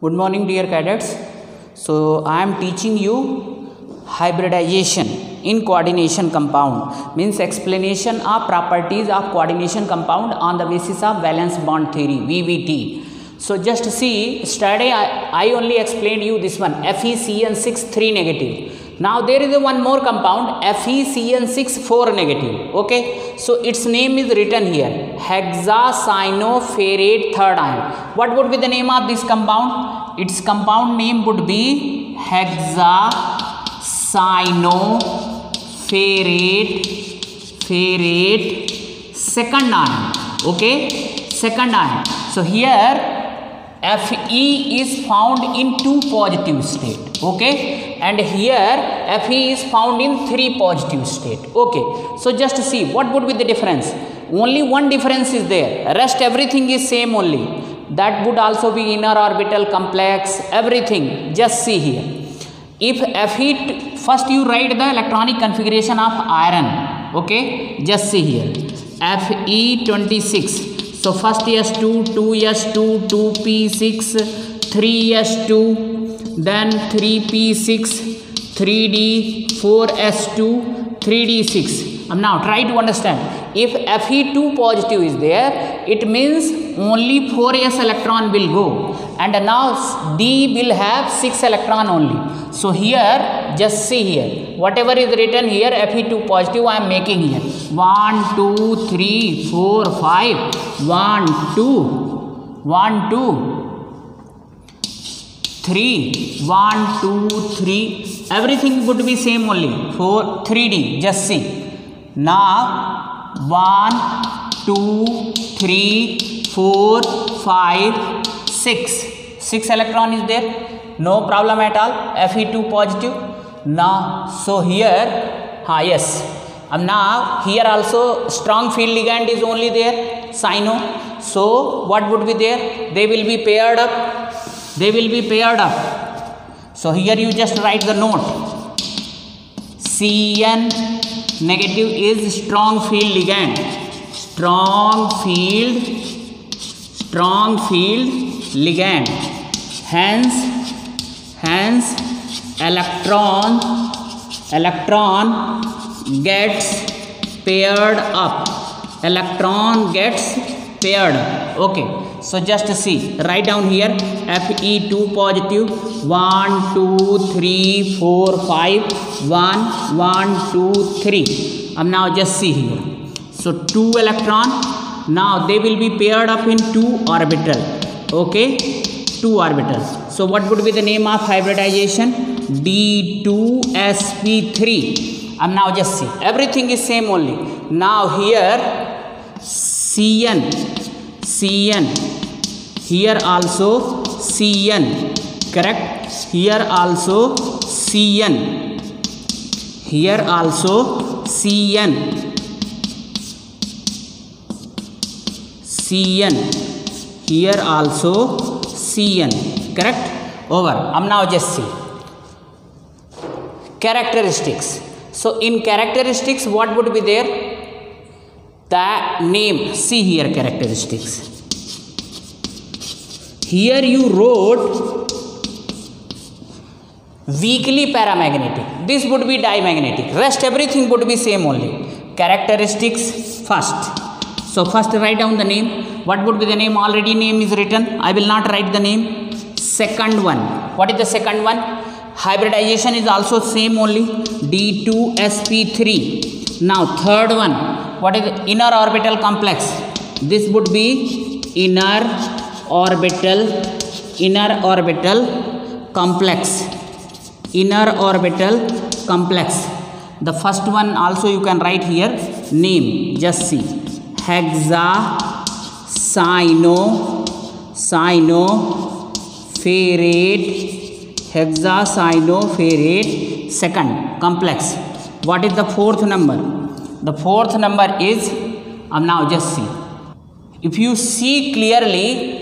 Good morning, dear cadets. So I am teaching you hybridization in coordination compound, means explanation of properties of coordination compound on the basis of valence bond theory, VBT. So just see, yesterday I only explained you this one, FeCN6 3 negative. Now there is one more compound, FeCN6 4 negative. Okay, so its name is written here, hexacyanoferrate third ion. What would be the name of this compound? Its compound name would be hexacyanoferrate second ion. Okay, second ion. So here Fe is found in 2 positive state. Okay, and here Fe is found in 3 positive state. Okay, so just see what would be the difference. Only one difference is there, rest everything is same only. That would also be inner orbital complex, everything. Just see here, if Fe, first you write the electronic configuration of iron. Okay, just see here, Fe26. So first S2, 2s2, 2p6, 3s2, then 3p6, 3d, 4s2, 3d6. Now try to understand, if Fe2 positive is there, it means only 4s electron will go, and now d will have 6 electron only. So here just see here, whatever is written here, Fe2 positive I am making here, 1 2 3 4 5, 1 2 1 2 3, 1 2 3, everything would be same only. 4 3d, just see now, 1 2 3 4 5 6 electron is there, no problem at all, Fe2 positive. Now so here yes, now here also strong field ligand is only there, cyno. So what would be there, they will be paired up, So here you just write the note, Cn negative is strong field ligand, strong field ligand, hence electron gets paired up, Okay, so just see, write down here, Fe2 positive, 1 2 3 4 5, 1 1 2 3. Now just see here, so 2 electron, now they will be paired up in 2 orbital. Okay, 2 orbitals. So what would be the name of hybridization? D2sp3. Now just see, everything is same only. Now here Cn, here also Cn, correct, here also Cn, here also Cn, here also Cn, correct, over. Now just see characteristics. So in characteristics what would be there, the name, see here characteristics, here you wrote weakly paramagnetic, this would be diamagnetic, rest everything would be same only. Characteristics first, so first write down the name. What would be the name? Already name is written, I will not write the name. Second one, what is the second one? Hybridization is also same only, D2sp3. Now third one, what is the inner orbital complex? This would be inner orbital complex. The first one also you can write here, name, just see, hexacyanoferrate second complex. What is the fourth number? The fourth number is, now just see, if you see clearly,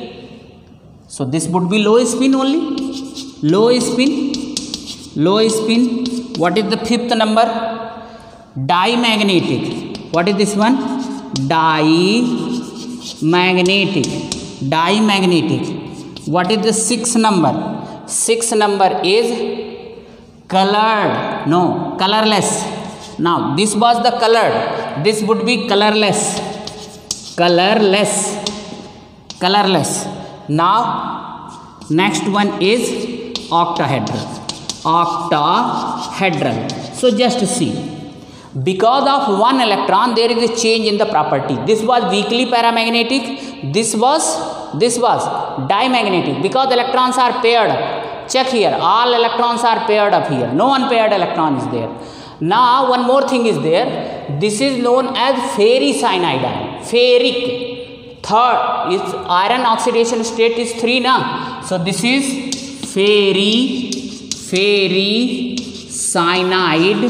so this would be low spin only, low spin. What is the fifth number? Dimagnetic. What is this one? Dimagnetic. what is the sixth number? Sixth number is colored, no, colorless. Now this was the colored, this would be colorless, colorless, colorless. Now next one is octahedral, octahedral. So just see, because of one electron there is a change in the property. This was weakly paramagnetic, this was diamagnetic, because electrons are paired up. Check here, all electrons are paired up here, no unpaired electron is there. Now one more thing is there, this is known as ferricyanide ion, ferric. Third is iron oxidation state is 3 na, so this is ferricyanide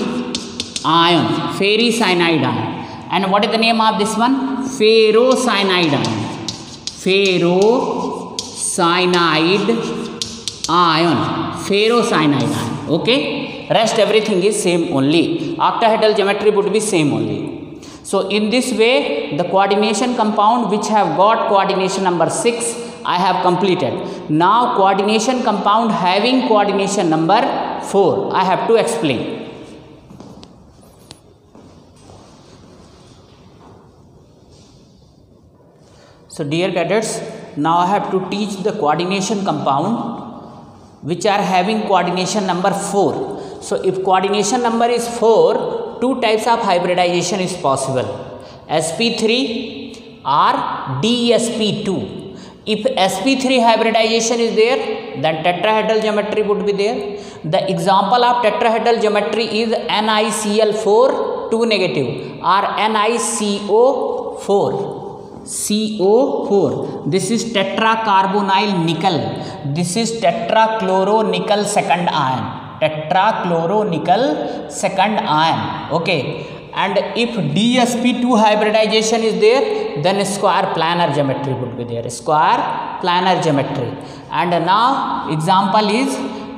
ion, ferricyanide ion. And what is the name of this one? Ferrocyanide ion, ferrocyanide ion, ferrocyanide ion. Okay, rest everything is same only, octahedral geometry would be same only. So in this way the coordination compound which have got coordination number 6 I have completed. Now coordination compound having coordination number 4 I have to explain. So dear cadets, now I have to teach the coordination compound which are having coordination number 4. So if coordination number is 4, two types of hybridization is possible, sp3 or dsp2. If sp3 hybridization is there, then tetrahedral geometry would be there. The example of tetrahedral geometry is NiCl4 2 negative or NiCO4. CO4. This is tetracarbonyl nickel. This is tetrachloronickel second ion. Tetrachloronickel second ion. Okay. And if dsp2 hybridization is there, then square planar geometry would be there. Square planar geometry. And now example is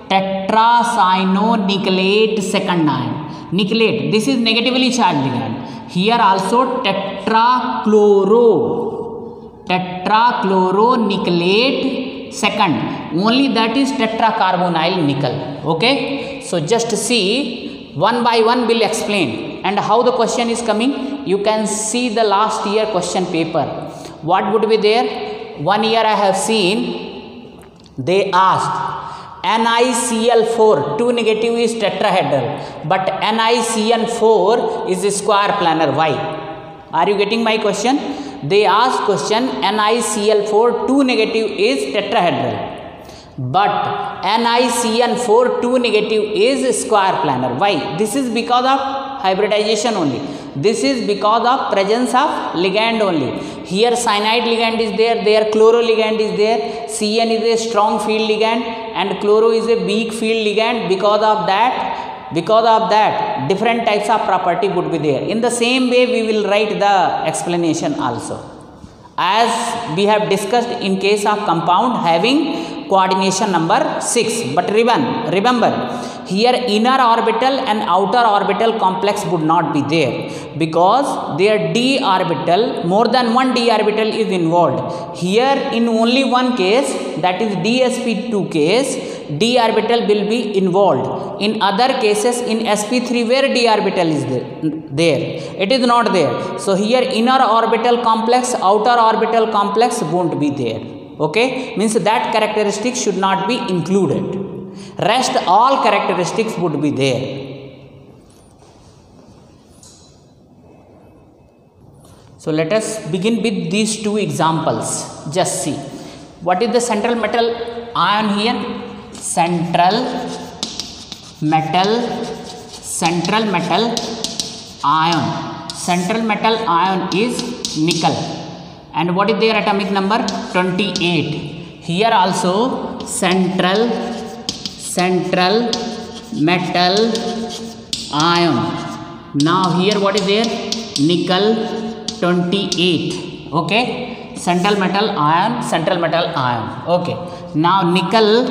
tetracyanonickelate second ion. Nickelate. This is negatively charged ligand. Here also tetrachloronickelate second, only that is tetracarbonyl nickel. Okay, so just see, one by one will explain. And how the question is coming, you can see the last year question paper. What would be there? 1 year I have seen, they asked NiCl4 2 negative is tetrahedral, but NiCN4 is square planar. Why? Are you getting my question? They ask question, NiCl4 2 negative is tetrahedral, but NiCN4 2 negative is square planar. Why? This is because of hybridization only. This is because of presence of ligand only. Here cyanide ligand is there, there chloro ligand is there, Cn is a strong field ligand and chloro is a weak field ligand. Because of that different types of property would be there. In the same way we will write the explanation also, as we have discussed in case of compound having coordination number 6. But remember here inner orbital and outer orbital complex would not be there, because their d orbital, more than one d orbital is involved. Here in only one case, that is dsp2 case, d orbital will be involved. In other cases, in sp3 where d orbital is there, it is not there. So here inner orbital complex, outer orbital complex won't be there. Okay, means that characteristic should not be included. Rest all characteristics would be there. So let us begin with these two examples. Just see, what is the central metal ion here? Central metal ion. Central metal ion is nickel. And what is their atomic number? 28. Here also central metal ion. Now here what is there? Nickel 28. Okay, central metal ion. Okay, now nickel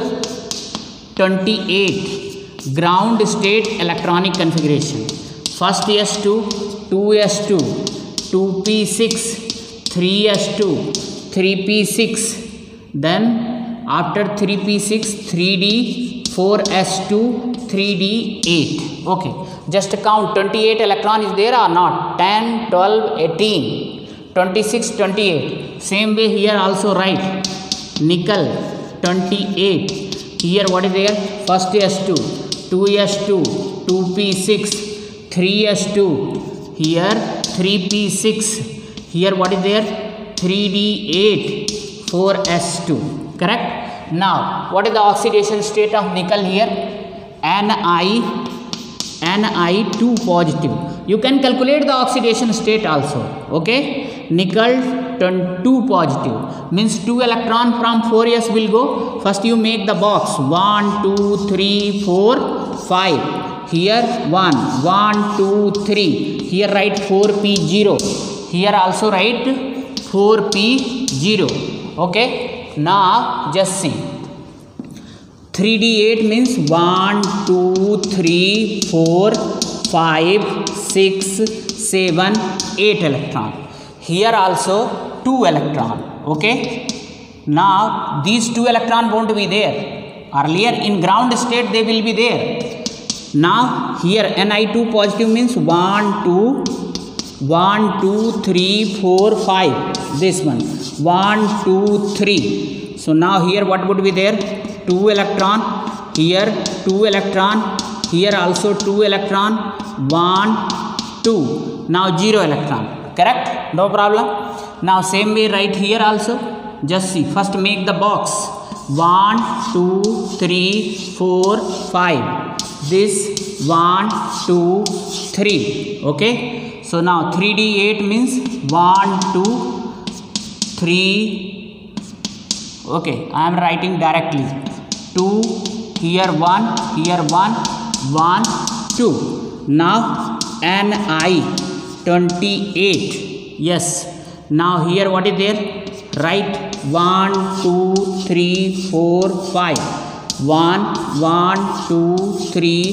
28 ground state electronic configuration. First s2, 2s2, 2p6, 3s2, 3p6, then after 3p6 3d4s2 3d8. okay, just count 28 electron is there or not. 10 12 18 26 28. Same way here also write nickel 28. Here what is there? First s2 2s2 2p6 3s2. Here 3p6. Here what is there? 3d8 4s2. correct. Now what is the oxidation state of nickel here? Ni2 positive. You can calculate the oxidation state also. okay, nickel 2 positive means 2 electron from 4s will go. First you make the box 1 2 3 4 5. Here 1 1 2 3. Here write 4p0. Here also write 4p0. okay, now just see 3d8 means 1 2 3 4 5 6 7 8 electron. Here also 2 electron. okay, now these 2 electron won't be there. Earlier in ground state they will be there. Now here Ni2 positive means 1 2 3 4 5. this one 1 2 3. so now here what would be there? 2 electron. Here 2 electron. Here also 2 electron. 1 2. now 0 electron. correct, no problem. Now same way right here also. just see, first make the box 1 2 3 4 5. this 1 2 3. okay, so now 3d8 means 1 2 3. okay, I am writing directly 2. here 1 here 1 1 2. now Ni28. yes, now here what is there? write 1 2 3 4 5. 1 1 2 3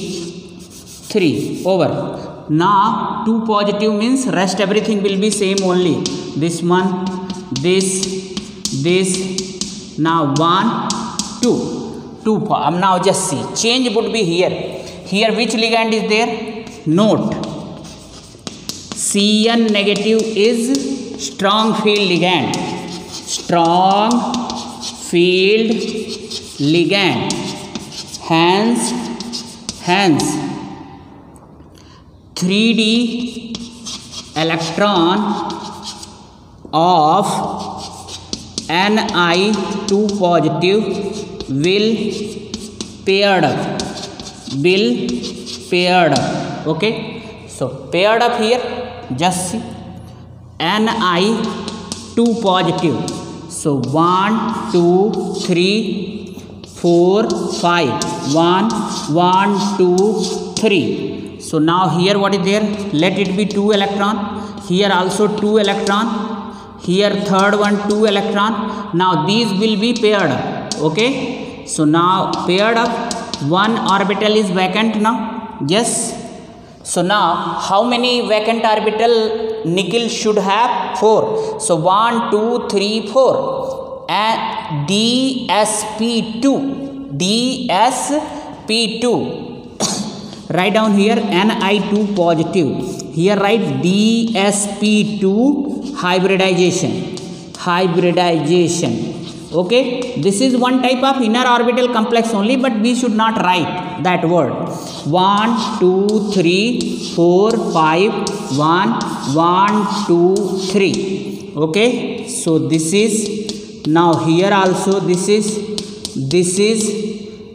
3 over. now 2 positive means rest everything will be same only. this one this now 1 2 2. now just see, change would be here. Here which ligand is there? note Cn negative is strong field ligand. strong field ligand. hence 3d electron of Ni2 positive will paired up. okay, so paired up here. just see Ni2 positive. so 1 2 3 4 5. 1 1 2 3. so now here what is there? let it be 2 electron. Here also 2 electron. Here third one 2 electron. now these will be paired up. okay, so now paired up. One orbital is vacant now. yes, so now how many vacant orbital nickel should have? 4. so 1 2 3 4 and dsp2 write down here Ni2 positive. Here write dsp2 hybridization. okay, this is one type of inner orbital complex only, but we should not write that word. 1 2 3 4 5 1 1 2 3. okay, so this is now here also this is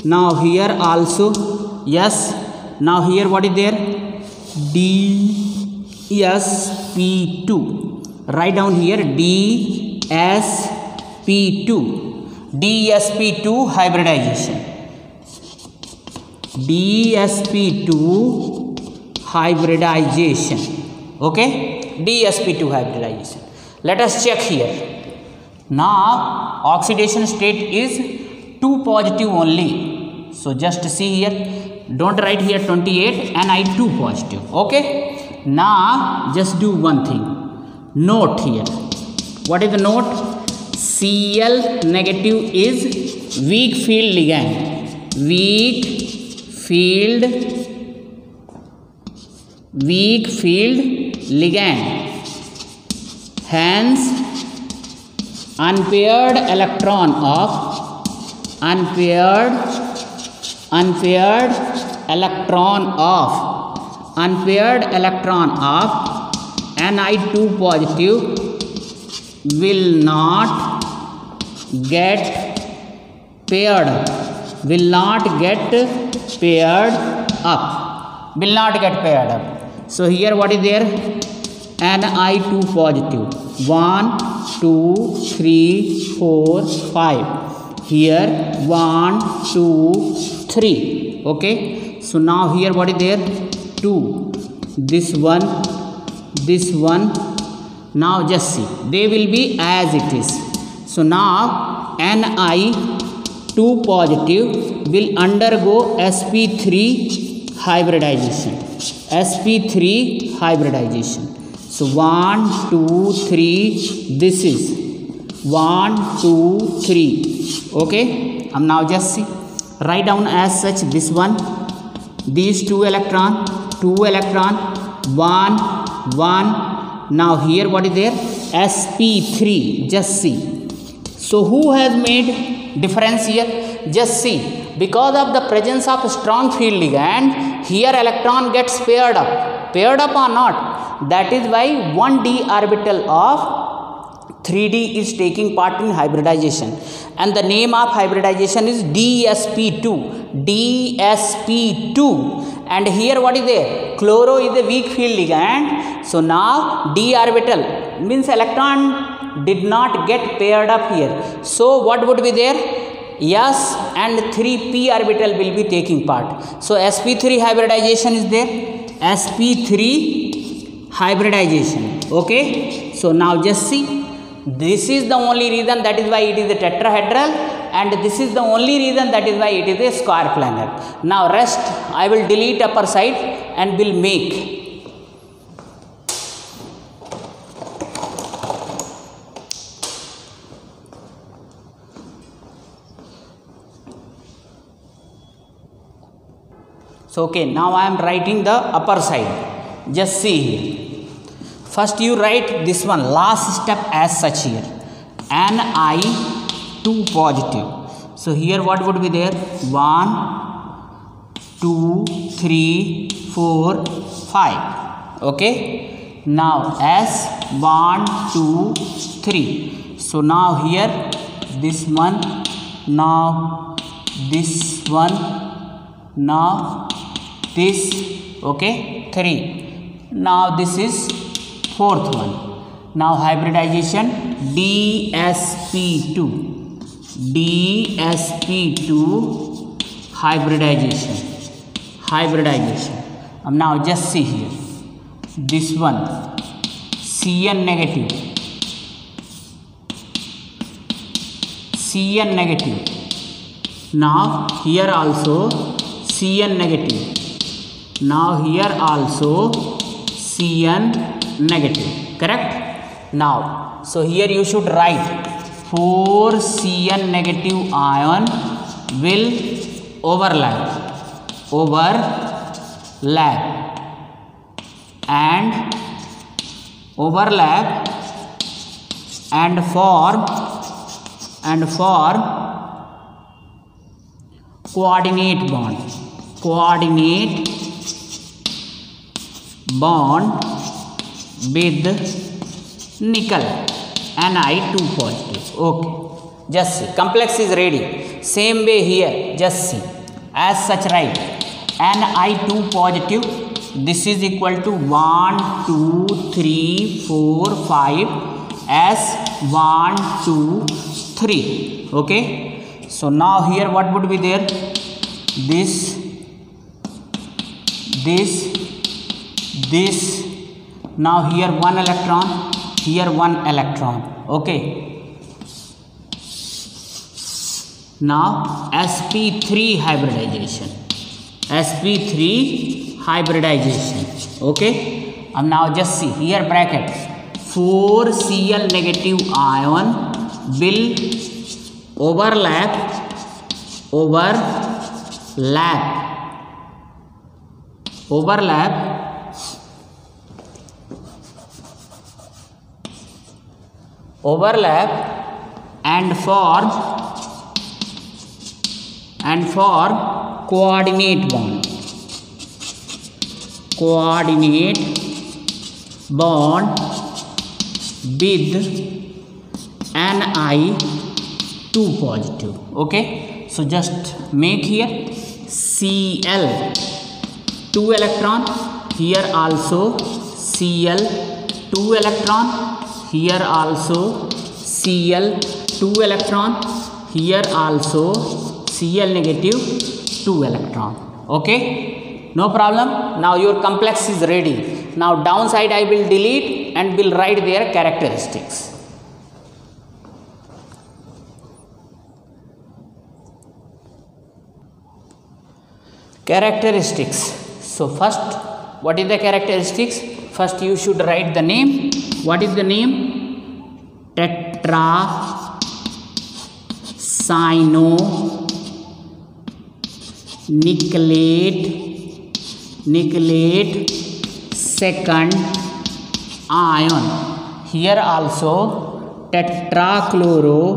now here also. yes, now here what is there? dsp2. write down here dsp2 hybridization. okay, dsp2 hybridization. let us check here. now oxidation state is 2 positive only. so just see here, don't write here 28 Ni2 positive. okay, now just do one thing. note here, what is the note? Cl negative is weak field ligand, weak field ligand, hence unpaired electron of Ni2 positive will not get paired up, So here what is there? Ni2 positive 1 2 3 4 5, here 1 2 3. Okay, so now here what is there? 2, this one. Now just see, they will be as it is. So now Ni2 positive will undergo sp3 hybridization. So 1 2 3, this is 1 2 3. Okay, now just see, write down as such this one, these 2 electron 1 1. Now here what is there? sp3. Just see, so who has made difference here? Just see, because of the presence of strong field ligand, here electron gets paired up or not. That is why 1d orbital of 3d is taking part in hybridization, and the name of hybridization is dsp2. And here what is there? Chloro is a weak field ligand. So now d orbital means electron did not get paired up here. So what would be there? S and 3p orbital will be taking part. So sp3 hybridization is there. Okay, so now just see, this is the only reason, that is why it is a tetrahedral, and this is the only reason, that is why it is a square planar. Now rest I will delete upper side and will make. So okay, now I am writing the upper side. Just see here. First you write this one, last step as such here, Ni2 positive. So here what would be there? 1 2 3 4 5. Okay, now S 1 2 3. So now here this one, now this one, now this. Okay, 3. Now this is 4th one. Now hybridization dsp2 hybridization. Now just see here, this one Cn negative, now here also Cn negative, now here also Cn negative, correct? Now so here you should write 4 Cn negative ion will overlap and form coordinate bond with nickel Ni2 positive. Okay, just see, complex is ready. Same way here, just see, as such write Ni2 positive, this is equal to 1 2 3 4 5 as 1 2 3. Okay, so now here what would be there? This. Now here 1 electron, here 1 electron. Okay, now sp3 hybridization. Okay, and now just see here bracket, 4 Cl negative ion will overlap overlap and form coordinate bond with Ni2 positive. Okay, so just make here Cl 2 electron, here also Cl 2 electron, here also Cl 2 electron, here also Cl negative 2 electron. Okay, no problem. Now your complex is ready. Now downside I will delete and will write their characteristics. Characteristics. So first, what is the characteristics? First you should write the name. What is the name? Tetracyanoniclate second ion. Here also tetrachloro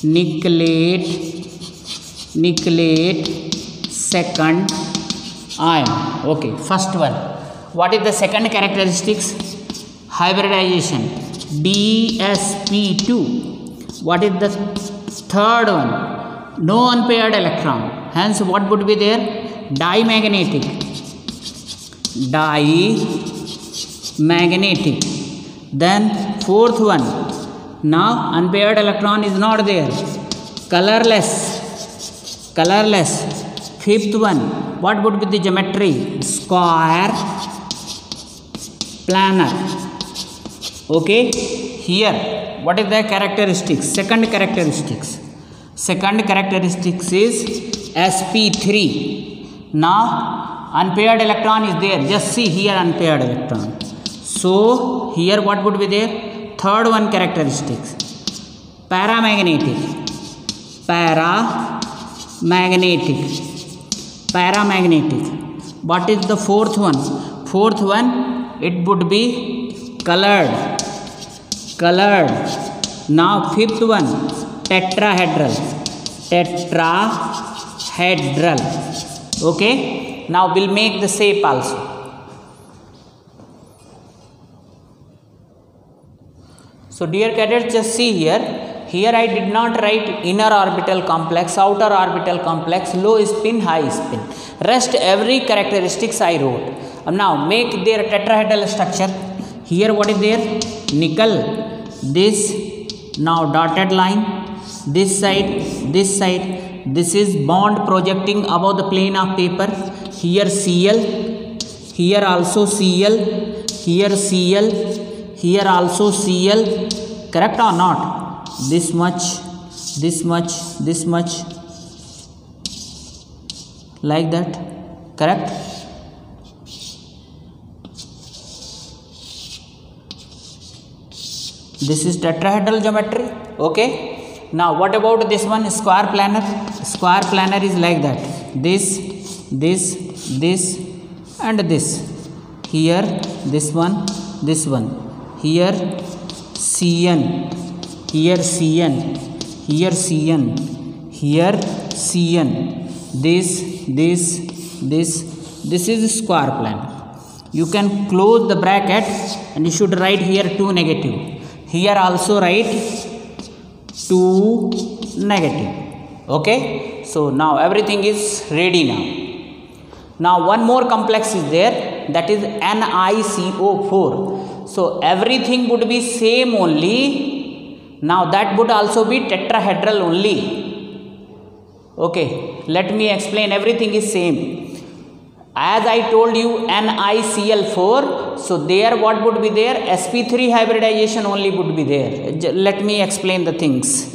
niclate second ion. Okay, first one. What is the second characteristics? Hybridization, DsP2. What is the third one? No unpaired electron, hence what would be there? Dimagnetic. Then fourth one, now unpaired electron is not there. Colorless. Fifth one, what would be the geometry? Square planar. Okay, here what is the characteristics? Second characteristics is sp3. Now unpaired electron is there, just see here unpaired electron. So here what would be there? Third one characteristics, paramagnetic. What is the fourth one? Fourth one, it would be colored. Now fifth one, tetrahedral. Okay, now we'll make the shape also. So dear cadets, just see here I did not write inner orbital complex, outer orbital complex, low spin, high spin. Rest every characteristics I wrote. Now make their tetrahedral structure. Here what is there? Nickel. This, now dotted line, this side. This is bond projecting above the plane of paper. Here Cl, here also Cl, here Cl, here also Cl. Correct or not? This much, like that. Correct? This is tetrahedral geometry. Okay, now what about this one? Square planar is like that. This and this. Here this one, here Cn, here Cn, here Cn. This is square planar. You can close the bracket and you should write here 2 negative. Here also write 2 negative. Okay, so now everything is ready now. Now one more complex is there, that is NiCO4. So everything would be same only. Now that would also be tetrahedral only. Okay, let me explain. Everything is same. As I told you, NiCl4. So there what would be there? sp3 hybridization only would be there. Let me explain the things.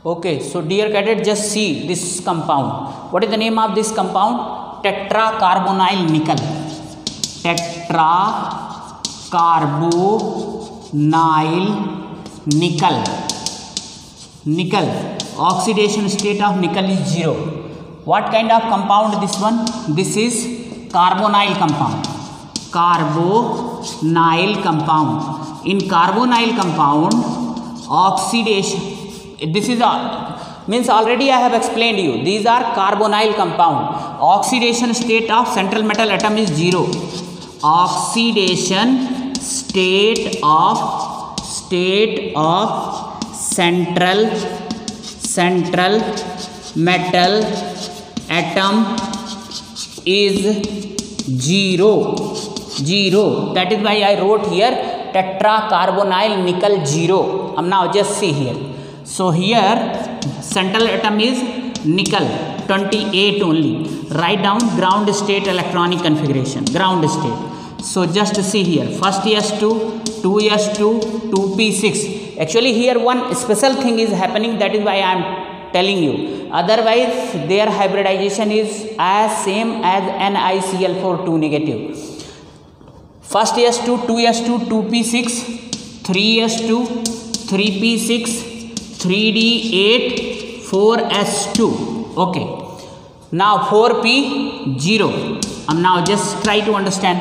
Okay, so dear cadet, just see this compound. What is the name of this compound? tetra carbonyl nickel, tetra carbonyl nickel, nickel, oxidation state of nickel is 0. What kind of compound this one? This is carbonyl compound, carbonyl compound. In carbonyl compound, oxidation, this is means already I have explained you, these are carbonyl compound. Oxidation state of central metal atom is 0. Oxidation state of central metal atom is 0. That is why I wrote here tetra carbonyl nickel 0. Now just see here. So here central atom is nickel 28 only. Write down ground state electronic configuration, ground state. So just see here, first S2, 2S2, 2p6. Actually here one special thing is happening, that is why I am telling you. Otherwise their hybridization is as same as NiCl4 2 negative. First S2, 2S2, 2p6, 3S2, 3p6, 3d8, 4s2. Okay. Now 4p 0. Now just try to understand.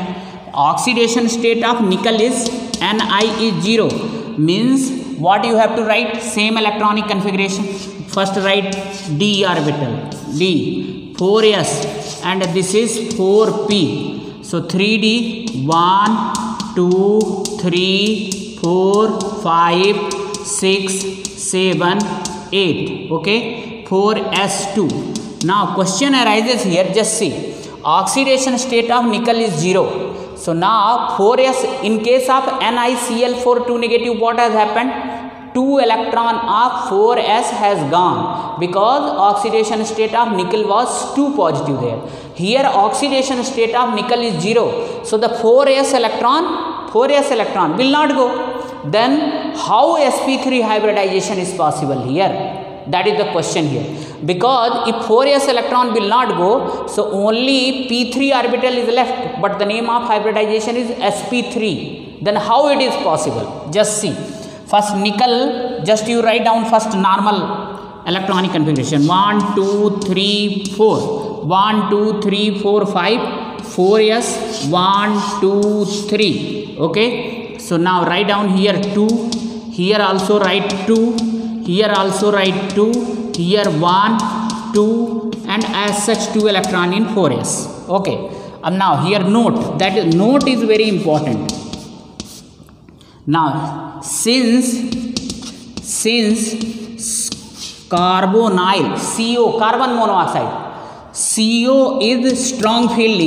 Oxidation state of nickel is Ni is 0. Means what you have to write? Same electronic configuration. First write d orbital, d, 4s, and this is 4p. So 3d, 1, 2, 3, 4, 5, 6, 7, 8. Okay, 4s2. Now question arises here, just see. Oxidation state of nickel is 0. So now 4s, in case of NiCl4 2 negative, what has happened? 2 electron of 4s has gone because oxidation state of nickel was 2 positive there. Here oxidation state of nickel is 0. So the 4s electron will not go. Then how sp3 hybridization is possible here? That is the question here. Because if 4s electron will not go, so only p3 orbital is left, but the name of hybridization is sp3. Then how it is possible? Just see. First nickel, just you write down first normal electronic configuration. 1, 2, 3, 4. 1, 2, 3, 4, 5. 4s, 1, 2, 3. Okay. So now write down here 2. Here also write 2. Here also write 2. Here 1, 2, and as such 2 electron in 4s. Okay. Now here note, that note is very important. Now since carbonyl, CO, carbon monoxide, CO is strong field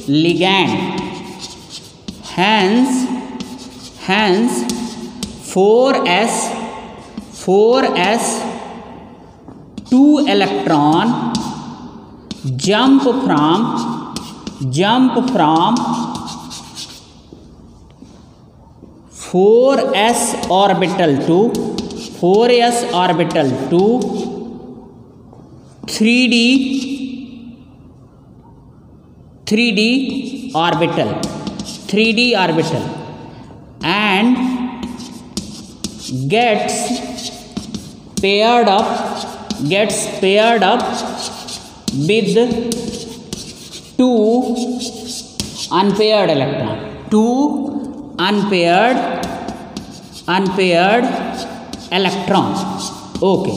ligand, hence 4s 2 electron jump from 4s orbital to 3d orbital and gets paired up with 2 unpaired electron, 2 unpaired electron. Okay,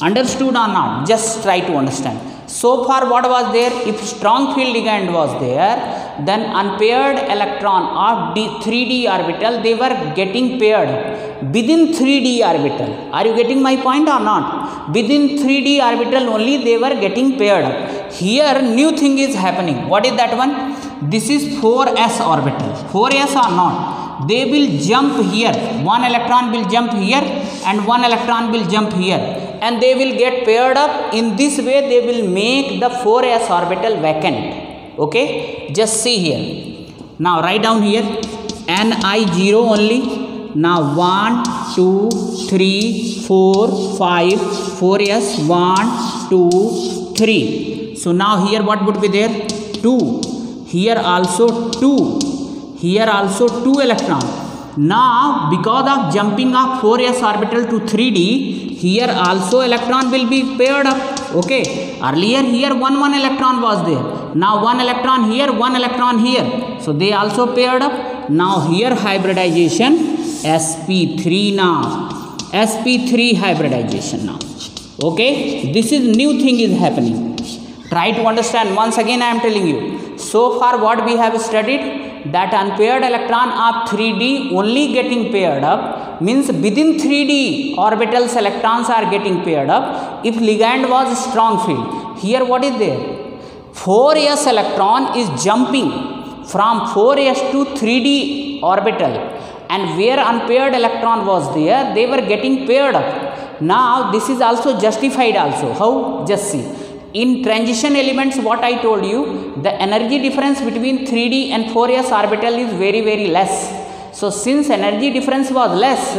understood or not? Just try to understand. So far what was there? If strong field ligand was there, then unpaired electron of 3d orbital, they were getting paired within 3d orbital. Are you getting my point or not? Within 3d orbital only they were getting paired. Here new thing is happening. What is that one? This is 4s orbital. 4s or not? They will jump here. One electron will jump here and one electron will jump here, and they will get paired up. In this way they will make the 4s orbital vacant. Okay, just see here. Now write down here Ni 0 only. Now 1, 2, 3, 4, 5, 4s, 1, 2, 3. So now here what would be there? 2. Here also 2. Here also 2 electron. Now because of jumping of 4s orbital to 3d, here also electron will be paired up. Okay, earlier here one electron was there. Now 1 electron here, 1 electron here. So they also paired up. Now here hybridization sp3 now. sp3 hybridization now. Okay, this is new thing is happening. Try to understand. Once again I am telling you. So far what we have studied, that unpaired electron of 3d only getting paired up, means within 3d orbitals electrons are getting paired up if ligand was strong field. Here what is there? 4s electron is jumping from 4s to 3d orbital, and where unpaired electron was there, they were getting paired up. Now this is also justified also. How? Just see. In transition elements, what I told you, the energy difference between 3d and 4s orbital is very less. So since energy difference was less,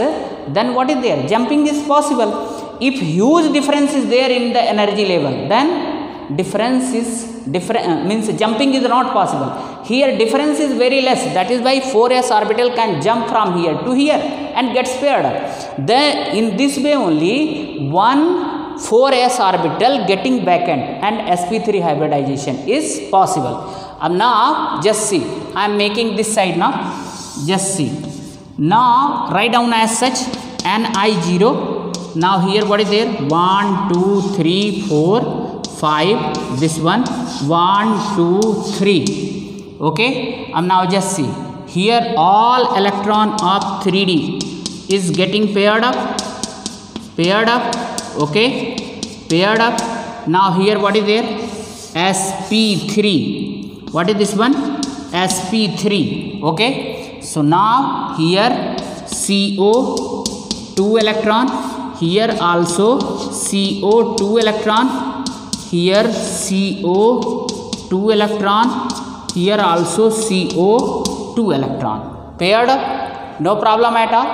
then what is there? Jumping is possible. If huge difference is there in the energy level, then difference is means jumping is not possible. Here difference is very less. That is why 4s orbital can jump from here to here and gets paired up. Then in this way only one 4s orbital getting vacant and sp3 hybridization is possible. Now just see, I am making this side now. Just see. Now write down as such Ni0. Now here what is there? 1, 2, 3, 4, 5. This one 1, 2, 3. Okay. Now just see. Here all electron of 3d is getting paired up. Okay, paired up. Now here what is there? sp3. What is this one? sp3. Okay, so now here CO 2 electron, here also CO 2 electron, here CO 2 electron, here also CO 2 electron. Paired up, no problem at all.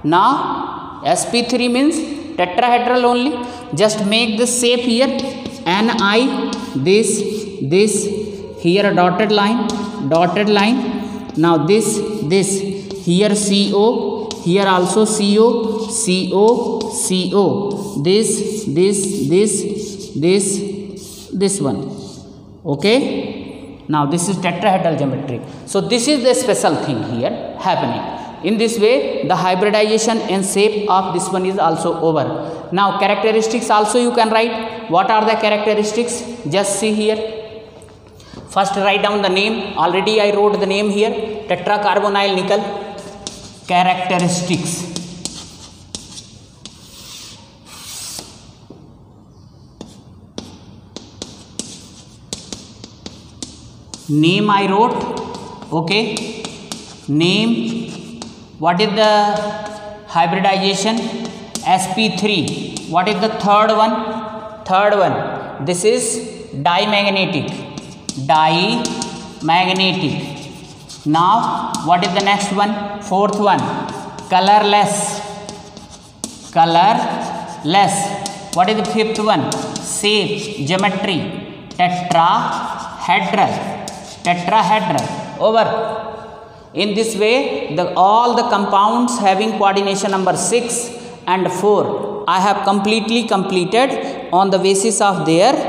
Now sp3 means tetrahedral only. Just make the shape here. Ni, this, here a dotted line. Now this, here CO, here also CO, this one. Okay. Now this is tetrahedral geometry. So this is the special thing here happening. In this way, the hybridization and shape of this one is also over. Now characteristics also you can write. What are the characteristics? Just see here. First write down the name. Already I wrote the name here. Tetracarbonyl nickel. Characteristics. Name I wrote. Okay. Name. What is the hybridization? sp3. What is the third one? This is dimagnetic. Now what is the next one? Fourth one, colorless. What is the fifth one? Shape, geometry, tetrahedral. Over. In this way, all the compounds having coordination number 6 and 4, I have completely completed on the basis of their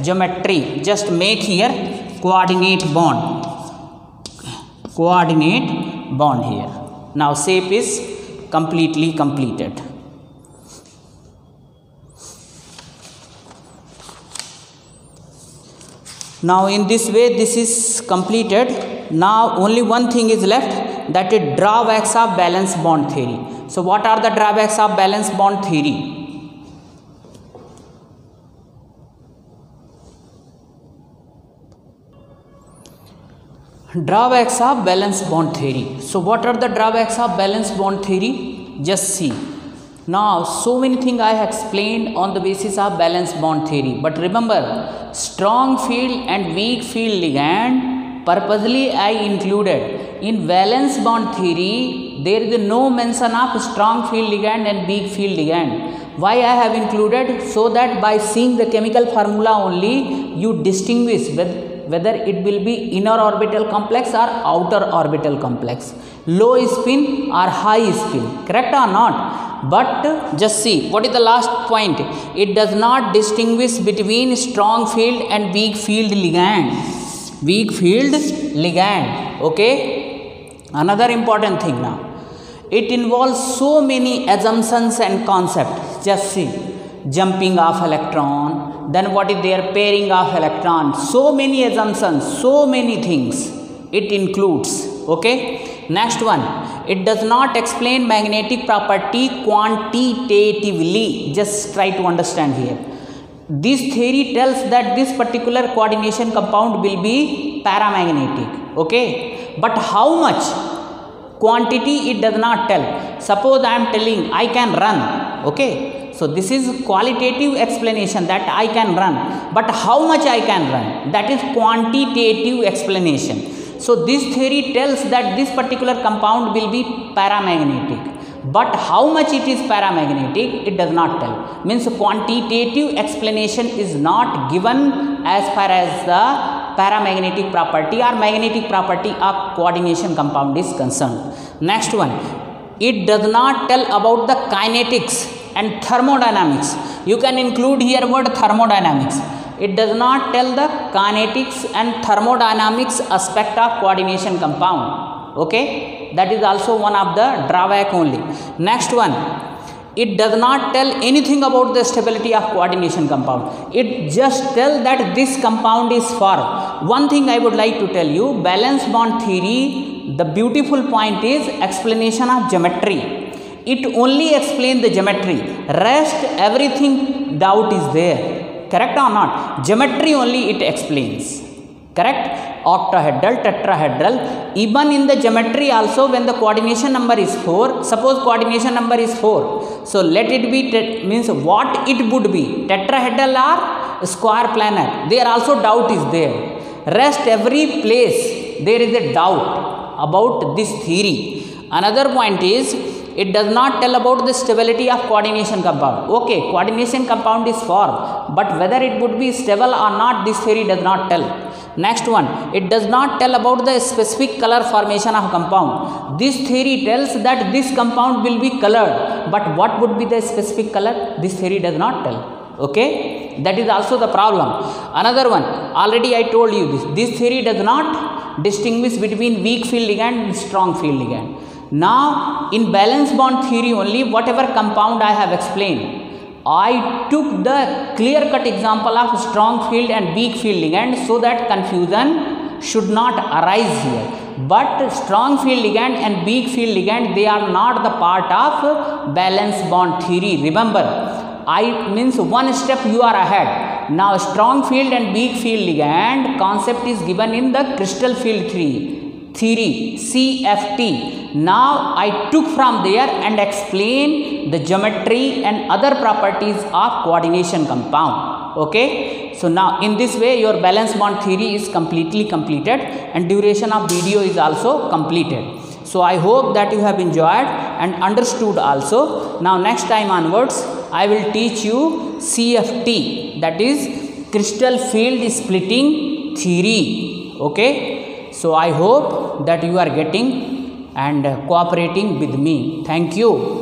geometry. Just make here coordinate bond here. Now shape is completely completed. Now in this way this is completed. Now only one thing is left, that is drawbacks of valence bond theory. So what are the drawbacks of valence bond theory? Drawbacks of valence bond theory. So what are the drawbacks of valence bond theory? Just see. Now so many things I have explained on the basis of valence bond theory, but remember, strong field and weak field ligand, purposely I included in valence bond theory, there is no mention of strong field ligand and weak field ligand. Why I have included? So that by seeing the chemical formula only, you distinguish whether it will be inner orbital complex or outer orbital complex, low spin or high spin, correct or not? But just see, what is the last point? It does not distinguish between strong field and weak field ligand. Weak field ligand, okay? Another important thing now. It involves so many assumptions and concepts. Just see, jumping of electron, then what is there, pairing of electron, so many assumptions, so many things it includes, okay? Next one, it does not explain magnetic property quantitatively. Just try to understand here. This theory tells that this particular coordination compound will be paramagnetic, okay? But how much quantity it does not tell. Suppose I am telling I can run, okay? So this is qualitative explanation that I can run, but how much I can run, that is quantitative explanation. So this theory tells that this particular compound will be paramagnetic, but how much it is paramagnetic, it does not tell. Means quantitative explanation is not given as far as the paramagnetic property or magnetic property of coordination compound is concerned. Next one, it does not tell about the kinetics and thermodynamics. You can include here word thermodynamics. It does not tell the kinetics and thermodynamics aspect of coordination compound, okay? That is also one of the drawback only. Next one, it does not tell anything about the stability of coordination compound. It just tells that this compound is formed. One thing I would like to tell you, valence bond theory, the beautiful point is explanation of geometry. It only explains the geometry. Rest everything doubt is there. Correct or not? Geometry only it explains. Correct? Octahedral, tetrahedral. Even in the geometry also, when the coordination number is 4, suppose coordination number is 4. So let it be, means what it would be, tetrahedral or square planar. There also doubt is there. Rest every place there is a doubt about this theory. Another point is, it does not tell about the stability of coordination compound. Okay, coordination compound is formed, but whether it would be stable or not, this theory does not tell. Next one, it does not tell about the specific color formation of compound. This theory tells that this compound will be colored, but what would be the specific color? This theory does not tell. Okay, that is also the problem. Another one, already I told you this. This theory does not distinguish between weak field ligand and strong field ligand. Now, in valence bond theory only, whatever compound I have explained, I took the clear-cut example of strong field and weak field ligand so that confusion should not arise here. But strong field ligand and weak field ligand, they are not the part of valence bond theory. Remember, I means one step you are ahead. Now, strong field and weak field ligand concept is given in the crystal field theory, CFT. Now I took from there and explained the geometry and other properties of coordination compound. Okay, so now in this way your valence bond theory is completely completed and duration of video is also completed. So I hope that you have enjoyed and understood also. Now next time onwards I will teach you CFT, that is crystal field splitting theory. Okay, so I hope that you are getting and cooperating with me. Thank you.